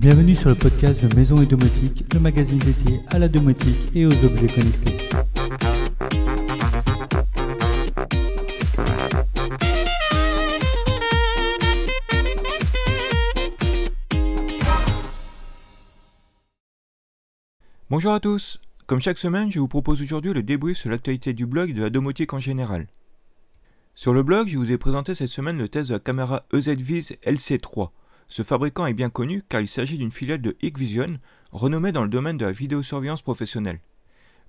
Bienvenue sur le podcast de Maison et Domotique, le magazine dédié à la domotique et aux objets connectés. Bonjour à tous. Comme chaque semaine, je vous propose aujourd'hui le débrief sur l'actualité du blog et de la domotique en général. Sur le blog, je vous ai présenté cette semaine le test de la caméra EZVIZ LC3. Ce fabricant est bien connu car il s'agit d'une filiale de Hikvision, renommée dans le domaine de la vidéosurveillance professionnelle.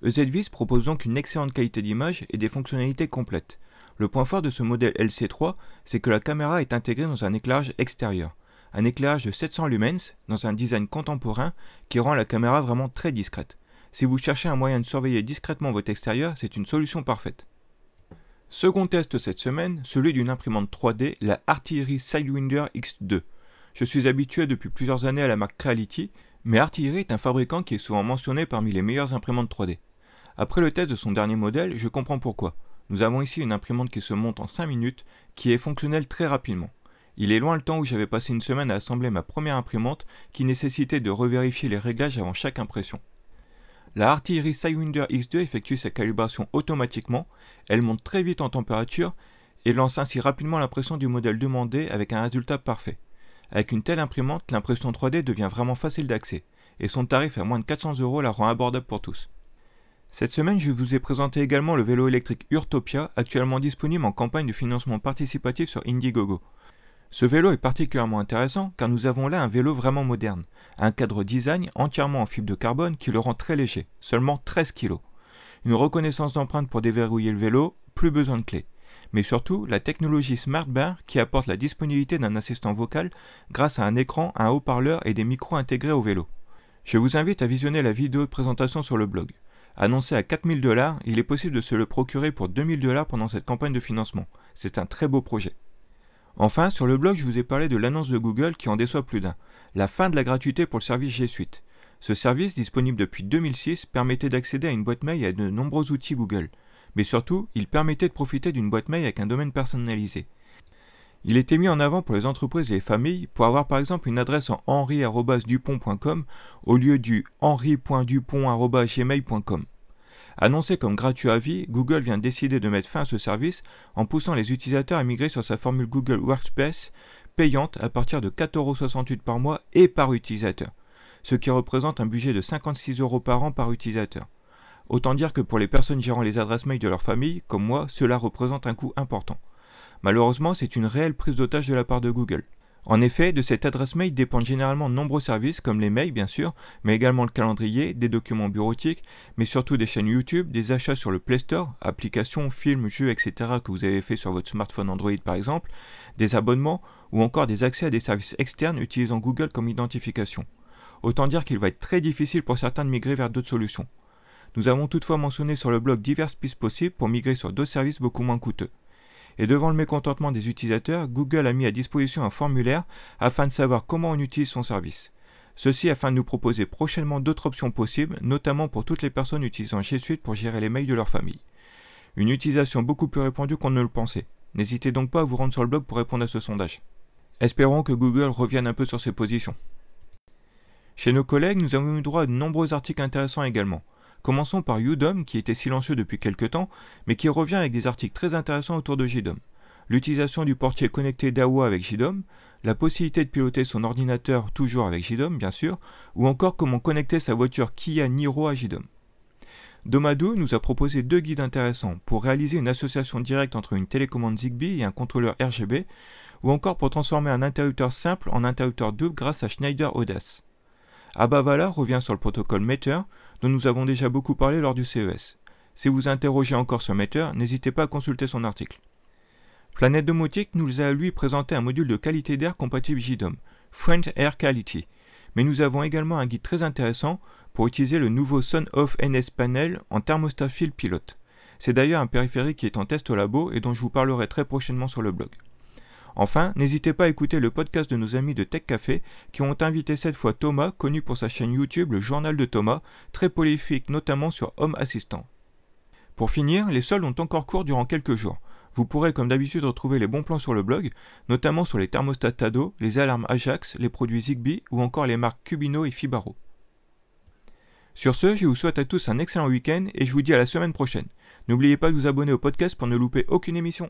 EZVIZ propose donc une excellente qualité d'image et des fonctionnalités complètes. Le point fort de ce modèle LC3, c'est que la caméra est intégrée dans un éclairage extérieur. Un éclairage de 700 lumens dans un design contemporain qui rend la caméra vraiment très discrète. Si vous cherchez un moyen de surveiller discrètement votre extérieur, c'est une solution parfaite. Second test cette semaine, celui d'une imprimante 3D, la Artillery Sidewinder X2. Je suis habitué depuis plusieurs années à la marque Creality, mais Artillery est un fabricant qui est souvent mentionné parmi les meilleures imprimantes 3D. Après le test de son dernier modèle, je comprends pourquoi. Nous avons ici une imprimante qui se monte en 5 minutes, qui est fonctionnelle très rapidement. Il est loin le temps où j'avais passé une semaine à assembler ma première imprimante qui nécessitait de revérifier les réglages avant chaque impression. La Artillery Sidewinder X2 effectue sa calibration automatiquement, elle monte très vite en température et lance ainsi rapidement l'impression du modèle demandé avec un résultat parfait. Avec une telle imprimante, l'impression 3D devient vraiment facile d'accès, et son tarif à moins de 400 € la rend abordable pour tous. Cette semaine, je vous ai présenté également le vélo électrique Urtopia, actuellement disponible en campagne de financement participatif sur Indiegogo. Ce vélo est particulièrement intéressant car nous avons là un vélo vraiment moderne, un cadre design entièrement en fibre de carbone qui le rend très léger, seulement 13 kg. Une reconnaissance d'empreinte pour déverrouiller le vélo, plus besoin de clé. Mais surtout, la technologie SmartBar qui apporte la disponibilité d'un assistant vocal grâce à un écran, un haut-parleur et des micros intégrés au vélo. Je vous invite à visionner la vidéo de présentation sur le blog. Annoncé à 4 000 $, il est possible de se le procurer pour 2 000 $ pendant cette campagne de financement. C'est un très beau projet. Enfin, sur le blog, je vous ai parlé de l'annonce de Google qui en déçoit plus d'un. La fin de la gratuité pour le service G Suite. Ce service, disponible depuis 2006, permettait d'accéder à une boîte mail et à de nombreux outils Google. Mais surtout, il permettait de profiter d'une boîte mail avec un domaine personnalisé. Il était mis en avant pour les entreprises et les familles pour avoir par exemple une adresse en henri@dupont.com au lieu du henri.dupont@gmail.com. Annoncé comme gratuit à vie, Google vient de décider de mettre fin à ce service en poussant les utilisateurs à migrer sur sa formule Google Workspace payante à partir de 4,68 € par mois et par utilisateur, ce qui représente un budget de 56 € par an par utilisateur. Autant dire que pour les personnes gérant les adresses mail de leur famille, comme moi, cela représente un coût important. Malheureusement, c'est une réelle prise d'otage de la part de Google. En effet, de cette adresse mail dépendent généralement de nombreux services comme les mails bien sûr, mais également le calendrier, des documents bureautiques, mais surtout des chaînes YouTube, des achats sur le Play Store, applications, films, jeux, etc. que vous avez fait sur votre smartphone Android par exemple, des abonnements ou encore des accès à des services externes utilisant Google comme identification. Autant dire qu'il va être très difficile pour certains de migrer vers d'autres solutions. Nous avons toutefois mentionné sur le blog diverses pistes possibles pour migrer sur d'autres services beaucoup moins coûteux. Et devant le mécontentement des utilisateurs, Google a mis à disposition un formulaire afin de savoir comment on utilise son service. Ceci afin de nous proposer prochainement d'autres options possibles, notamment pour toutes les personnes utilisant G Suite pour gérer les mails de leur famille. Une utilisation beaucoup plus répandue qu'on ne le pensait. N'hésitez donc pas à vous rendre sur le blog pour répondre à ce sondage. Espérons que Google revienne un peu sur ses positions. Chez nos collègues, nous avons eu droit à de nombreux articles intéressants également. Commençons par Udom qui était silencieux depuis quelques temps, mais qui revient avec des articles très intéressants autour de JDOM. L'utilisation du portier connecté d'AWA avec JDOM, la possibilité de piloter son ordinateur toujours avec JDOM bien sûr, ou encore comment connecter sa voiture Kia Niro à JDOM. Domadou nous a proposé 2 guides intéressants pour réaliser une association directe entre une télécommande Zigbee et un contrôleur RGB, ou encore pour transformer un interrupteur simple en interrupteur double grâce à Schneider Audace. Abavala revient sur le protocole Matter, dont nous avons déjà beaucoup parlé lors du CES. Si vous interrogez encore sur Matter, n'hésitez pas à consulter son article. Planète Domotique nous a lui présenté un module de qualité d'air compatible JDOM, Friend Air Quality, mais nous avons également un guide très intéressant pour utiliser le nouveau Sonoff NS Panel en thermostat Field Pilot. C'est d'ailleurs un périphérique qui est en test au labo et dont je vous parlerai très prochainement sur le blog. Enfin, n'hésitez pas à écouter le podcast de nos amis de Tech Café qui ont invité cette fois Thomas, connu pour sa chaîne YouTube Le Journal de Thomas, très prolifique notamment sur Home Assistant. Pour finir, les soldes ont encore cours durant quelques jours. Vous pourrez comme d'habitude retrouver les bons plans sur le blog, notamment sur les thermostats Tado, les alarmes Ajax, les produits Zigbee ou encore les marques Cubino et Fibaro. Sur ce, je vous souhaite à tous un excellent week-end et je vous dis à la semaine prochaine. N'oubliez pas de vous abonner au podcast pour ne louper aucune émission.